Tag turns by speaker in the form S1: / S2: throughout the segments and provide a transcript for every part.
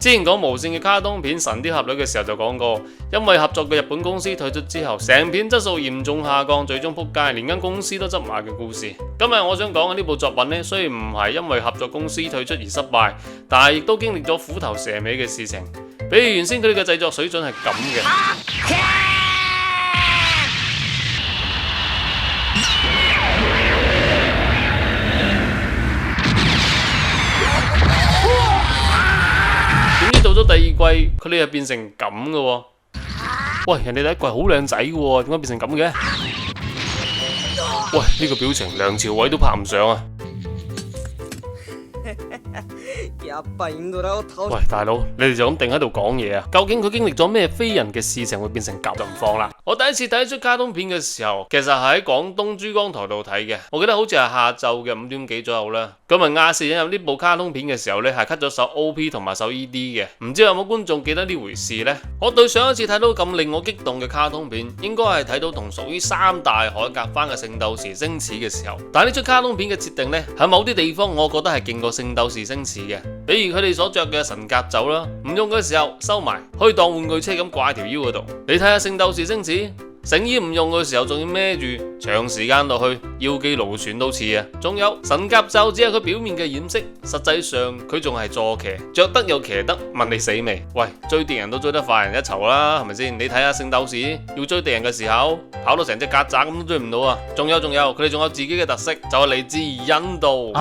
S1: 之前講無線嘅卡通片《神鵰俠侶》嘅時候就講過，因為合作嘅日本公司退出之後，成片質素嚴重下降，最終撲街，連間公司都執埋嘅故事。今日我想講嘅呢部作品呢，雖然唔係因為合作公司退出而失敗，但係亦都經歷咗虎頭蛇尾嘅事情。比如原先佢哋嘅製作水準係咁嘅。到咗第二季，佢哋又變成咁嘅喎。喂，人哋第一季好靚仔嘅喎，點解變成咁嘅？喂，呢個表情梁朝偉都拍唔上啊！喂，大佬，你哋就咁定喺度講嘢啊？究竟佢經歷咗咩非人嘅事情會變成咁就唔放啦？我第一次睇出卡通片嘅時候，其實係喺廣東珠江台度睇嘅。我記得好似係下晝嘅5點幾左右啦。咁啊亞視引入呢部卡通片嘅時候呢，係 cut 咗首 OP 同埋首 ED 嘅。唔知有冇觀眾記得呢回事呢？我對上一次睇到咁令我激動嘅卡通片，應該係睇到同屬於三大海格番嘅《聖鬥士星矢》嘅時候。但係呢出卡通片嘅設定呢，喺某啲地方我覺得係勁過《聖鬥士星矢》嘅。比如佢哋所着嘅神甲袖啦，唔用嘅時候收埋，可以當玩具車咁掛喺條腰嗰度。你睇下《聖鬥士星矢》。繩衣唔用嘅時候，仲要孭住，長時間落去腰肌勞損都似啊！仲有神甲袖只係佢表面嘅掩飾，實際上佢仲係坐騎，着得又騎得，問你死未？喂，追敵人都追得快人一籌啦，係咪先？你睇下聖鬥士要追敵人嘅時候，跑到成隻曱甴咁都追唔到啊！仲有，佢哋仲有自己嘅特色，就係嚟自印度。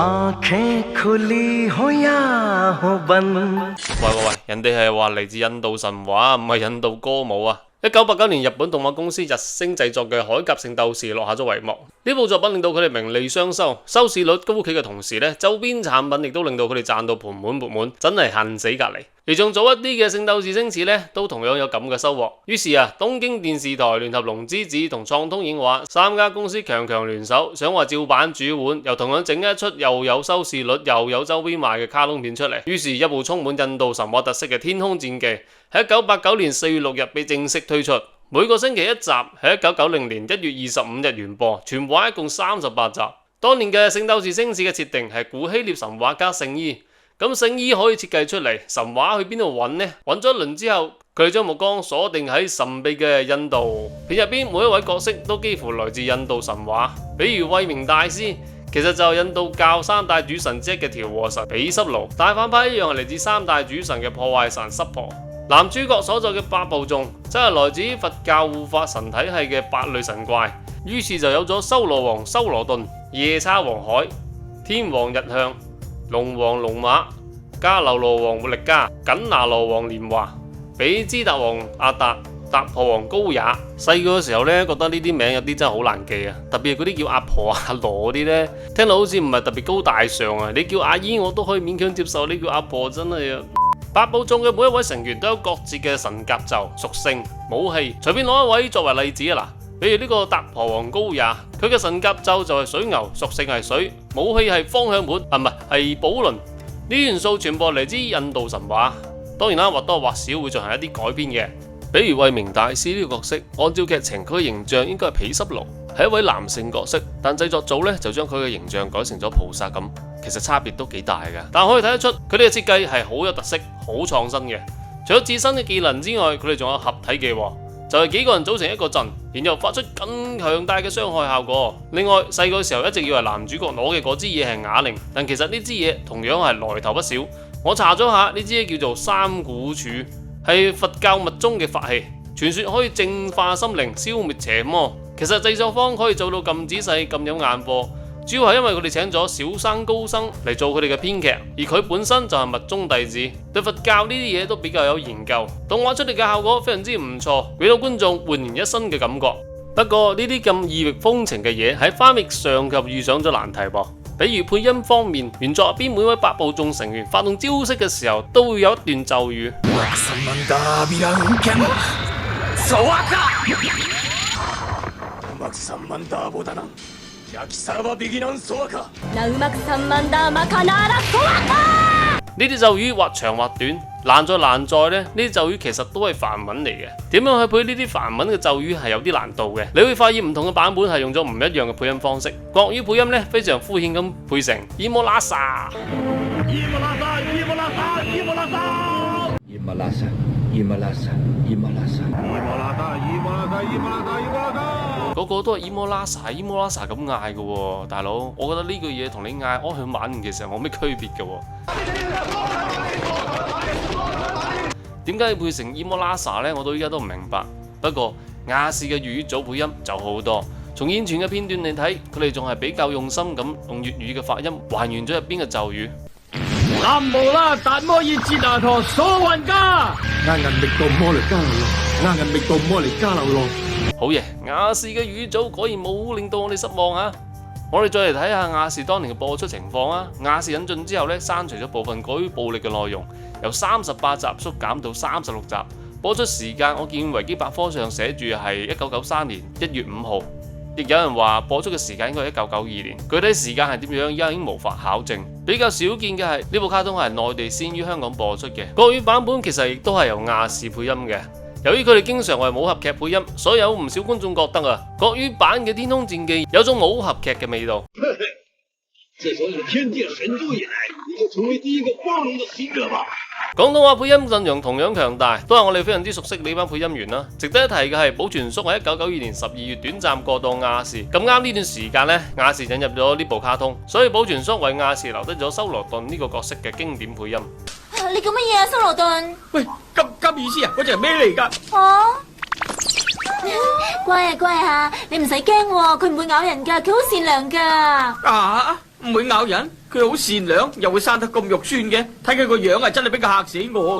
S1: 喂，人哋係話嚟自印度神話，唔係印度歌舞啊！1989年日本動畫公司日升製作嘅《海甲聖鬥士》落下咗帷幕。呢部作品令到佢哋名利雙收，收視率高企嘅同時呢，周邊產品亦都令到佢哋賺到盆滿缽滿，真係恨死隔離。而仲早一啲嘅《聖鬥士星矢》呢，都同樣有咁嘅收穫。於是啊，東京電視台聯合龍之子同創通影畫三家公司強聯手，想話照版煮碗，又同樣整一出又有收視率又有周邊賣嘅卡通片出嚟。於是，一部充滿印度神話特色嘅《天空戰記》喺1989年4月6日被正式推出，每個星期一集，喺1990年1月25日完播，全部一共38集。當年嘅《聖鬥士星矢》嘅設定係古希臘神話加聖衣，咁聖衣可以設計出嚟，神話去邊度揾呢？揾咗一輪之後，佢哋將目光鎖定喺神秘嘅印度。片入邊每一位角色都幾乎來自印度神話，比如慧明大師，其實就係印度教三大主神之一嘅調和神比濕奴，大反派一樣係嚟自三大主神嘅破壞神濕婆。男主角所在嘅八部眾，真係來自於佛教護法神體系嘅八類神怪，於是就有咗修羅王修羅頓、夜叉王海、天王日向、龍王龍馬、迦樓羅王活力加、緊拿羅王蓮華、比茲達王阿達、達婆王高也。細個嘅時候呢，覺得呢啲名有啲真係好難記啊，特別係嗰啲叫阿婆阿羅嗰啲呢，聽到好似唔係特別高大上啊。你叫阿姨我都可以勉強接受，你叫阿婆真係啊。八部眾嘅每一位成員都有各自嘅神甲袖、屬性、武器，隨便攞一位作為例子啊嗱，比如呢個達婆王高也，佢嘅神甲袖就係水牛，屬性係水，武器係方向盤，唔係寶輪，呢啲元素全部嚟自印度神話。當然啦，或多或少會進行一啲改編嘅，比如慧明大師呢個角色，按照劇情佢嘅形象應該係毗濕奴，係一位男性角色，但製作組呢就將佢嘅形象改成咗菩薩咁。其實差別都幾大㗎，但可以睇得出佢哋嘅設計係好有特色、好創新嘅。除咗自身嘅技能之外，佢哋仲有合體技，就係幾個人組成一個陣，然後發出更強大嘅傷害效果。另外，細個時候一直以為男主角攞嘅嗰支嘢係啞鈴，但其實呢支嘢同樣係來頭不小。我查咗下，呢支嘢叫做三股柱，係佛教密宗嘅法器，傳說可以淨化心靈、消滅邪魔。其實製作方可以做到咁仔細、咁有眼貨，主要係因為佢哋請咗小生高生嚟做佢哋嘅編劇，而佢本身就係密宗弟子，對佛教呢啲嘢都比較有研究。動畫出嚟嘅效果非常之唔錯，俾到觀眾煥然一新嘅感覺。不過呢啲咁異域風情嘅嘢喺翻譯上就遇上咗難題噃。比如配音方面，原作入邊每位八部眾成員發動招式嘅時候，都會有一段咒語。呢啲咒語或長或短，難在呢啲咒語其實都係梵文嚟嘅。點樣去配呢啲梵文嘅咒語係有啲難度嘅。你會發現唔同嘅版本係用咗唔一樣嘅配音方式。國語配音呢，非常敷衍咁配成伊莫拉薩。個個都係伊摩拉薩伊摩拉薩咁嗌嘅喎，大佬，我覺得呢句嘢同你嗌我去晚年其實冇咩區別嘅喎。點解要配成伊摩拉薩呢？我到依家都唔明白。不過亞視嘅粵語組配音就好多，從現存嘅片段嚟睇，佢哋仲係比較用心咁用粵語嘅發音還原咗入邊嘅咒語。
S2: 南無啦達摩爾哲那陀所雲家，阿人力度摩嚟加流浪，阿人力度摩嚟加流浪。
S1: 好嘢，亞視嘅粵語組果然冇令到我哋失望啊！我哋再嚟睇下亞視當年嘅播出情況啊！亞視引進之後呢，刪除咗部分過於暴力嘅內容，由38集縮減到36集。播出時間我見維基百科上寫住係1993年1月5號，亦有人話播出嘅時間應該係1992年，具體時間係點樣，而家已經無法考證。比較少見嘅係呢部卡通係內地先於香港播出嘅，國語版本其實亦都係由亞視配音嘅。由於佢哋經常為武俠劇配音，所以有唔少觀眾覺得啊，國語版嘅《天空戰記》有種武俠劇嘅味道。
S2: 自從有天劍神珠以來，你就成為第一個光榮的使者吧。
S1: 廣東話配音陣容同樣強大，都係我哋非常之熟悉呢班配音員啦。值得一提嘅係，寶全叔喺1992年12月短暫過到亞視，咁啱呢段時間呢，亞視引入咗呢部卡通，所以寶全叔為亞視留低咗修羅頓呢個角色嘅經典配音。
S3: 你做乜嘢啊，修羅頓？
S2: 喂，咁意思啊？嗰隻係咩嚟㗎？
S3: 乖啊乖啊，你唔使驚喎，佢唔會咬人㗎，佢好善良㗎。
S2: 啊，唔會咬人？佢好善良，又會生得咁肉酸嘅，睇佢個樣啊，真係比較嚇死我。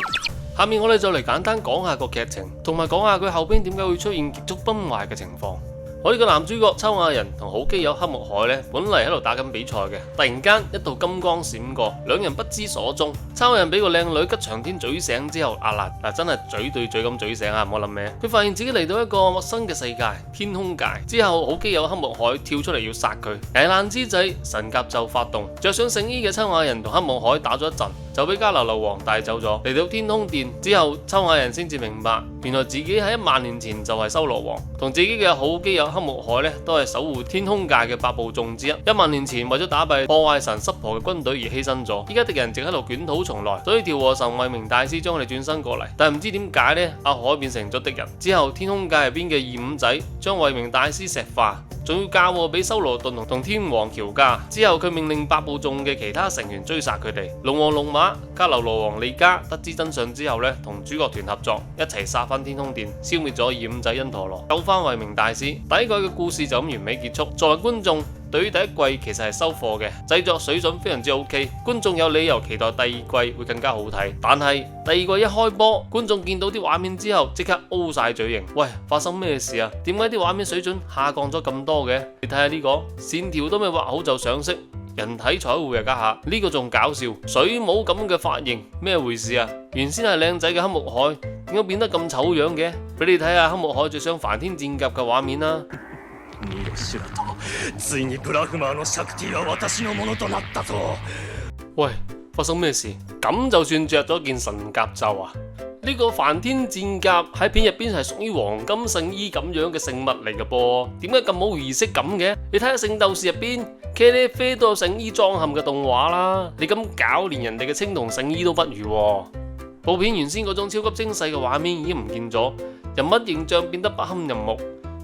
S1: 下面我哋就嚟簡單講下個劇情，同埋講下佢後邊點解會出現極速崩壞嘅情況。我哋嘅男主角秋雅人同好基友黑木海呢，本嚟喺度打緊比賽嘅，突然間一道金光閃過，兩人不知所蹤。秋雅人俾個靚女吉祥天嘴醒之後，嗱真係嘴對嘴咁嘴醒啊！唔好諗咩，佢發現自己嚟到一個陌生嘅世界天空界。之後好基友黑木海跳出嚟要殺佢，危難之際神甲咒發動，着上聖衣嘅秋雅人同黑木海打咗一陣，就俾迦樓樓王帶走咗。嚟到天空殿之後，秋雅人先至明白，原來自己喺1萬年前就係修羅王，同自己嘅好基友黑木海呢都係守護天空界嘅8部眾之一。1萬年前為咗打敗破壞神濕婆嘅軍隊而犧牲咗，依家敵人正喺度捲土重來，所以調和神慧明大師將佢哋轉身過嚟，但係唔知點解呢，阿海變成咗敵人之後，天空界入邊嘅二五仔將慧明大師石化，仲要嫁禍俾修羅頓同天王喬家。之後佢命令8部眾嘅其他成員追殺佢哋。龍王龍馬、迦樓羅王利家得知真相之後呢，同主角團合作，一齊殺翻天空殿，消滅咗二五仔因陀羅，救翻慧明大師。第一季嘅故事就咁完美結束。作為觀眾，對於第一季其實係收貨嘅，製作水準非常之 OK， 觀眾有理由期待第二季會更加好睇。但係第二季一開波，觀眾見到啲畫面之後即刻 O 晒嘴型，喂，發生咩事啊？點解啲畫面水準下降咗咁多嘅？你睇下呢個線條都未畫好就上色，人體彩繪又加下，呢個仲搞笑，水母咁嘅髮型咩回事啊？原先係靚仔嘅黑木海，點解變得咁醜樣嘅？俾你睇下黑木海着上梵天戰甲嘅畫面啦。喂，發生咩事？咁就算着咗件神甲咒啊？呢個梵天戰甲喺片入邊係屬於黃金聖衣咁樣嘅聖物嚟嘅噃，點解咁冇儀式感嘅？你睇下聖鬥士入邊，茄喱啡都有聖衣裝嵌嘅動畫啦，你咁搞連人哋嘅青銅聖衣都不如喎。部片原先嗰種超級精細嘅畫面已經唔見咗，人物形象變得不堪入目。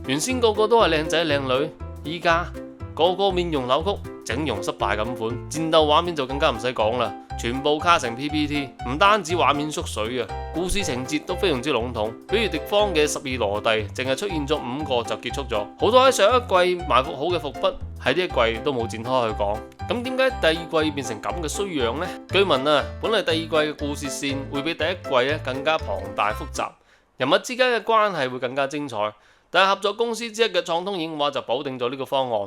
S1: 原先個個都係靚仔靚女，依家個個面容扭曲，整容失敗咁款，戰鬥畫面就更加唔使講啦，全部卡成 PPT， 唔單止畫面縮水啊，故事情節都非常之籠統。比如敵方嘅12羅帝，淨係出現咗5個就結束咗，好多喺上一季埋伏好嘅伏筆喺呢一季都冇展開去講。咁點解第二季變成咁嘅衰樣呢？據聞啊，本嚟第二季嘅故事線會比第一季咧更加龐大複雜，人物之間嘅關係會更加精彩。但係合作公司之一嘅創通影畫就否定咗呢個方案。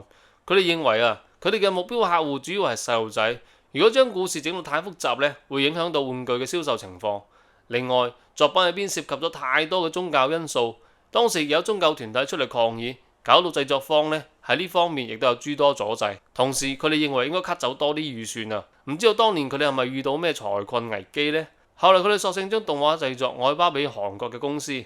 S1: 佢哋認為啊，佢哋嘅目標客戶主要係細路仔，如果將故事整到太複雜呢，會影響到玩具嘅銷售情況。另外，作品入邊涉及咗太多嘅宗教因素，當時有宗教團體出嚟抗議，搞到製作方呢喺呢方面亦都有諸多阻滯。同時，佢哋認為應該 cut 走多啲預算啊。唔知道當年佢哋係咪遇到咩財困危機呢？後來佢哋索性將動畫製作外包俾韓國嘅公司。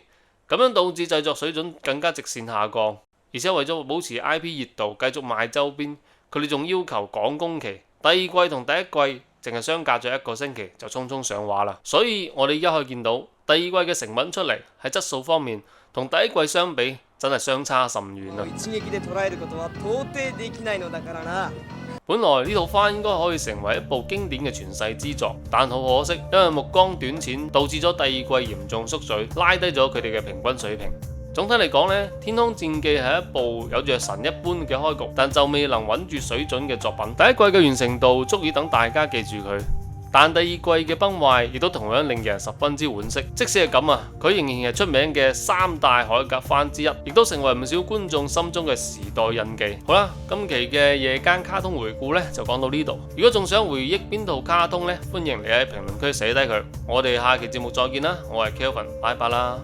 S1: 咁樣導致製作水準更加直線下降，而且為咗保持 IP 熱度，繼續賣周邊，佢哋仲要求趕工期。第二季同第一季淨係相隔咗1個星期就匆匆上畫啦。所以我哋而家可以見到第二季嘅成品出嚟喺質素方面同第一季相比真係相差甚遠啊！本來呢套番應該可以成為一部經典嘅傳世之作，但好可惜，因為目光短淺，導致咗第二季嚴重縮水，拉低咗佢哋嘅平均水平。總體嚟講呢，《天空戰記》係一部有着神一般嘅開局，但就未能穩住水準嘅作品。第一季嘅完成度足以等大家記住佢，但第二季嘅崩壞亦都同樣令人十分之惋惜。即使係咁啊，佢仍然係出名嘅3大海格番之一，亦都成為唔少觀眾心中嘅時代印記。好啦，今期嘅夜間卡通回顧呢就講到呢度。如果仲想回憶邊套卡通呢，歡迎你喺評論區寫低佢。我哋下期節目再見啦，我係 Kelvin，拜拜啦。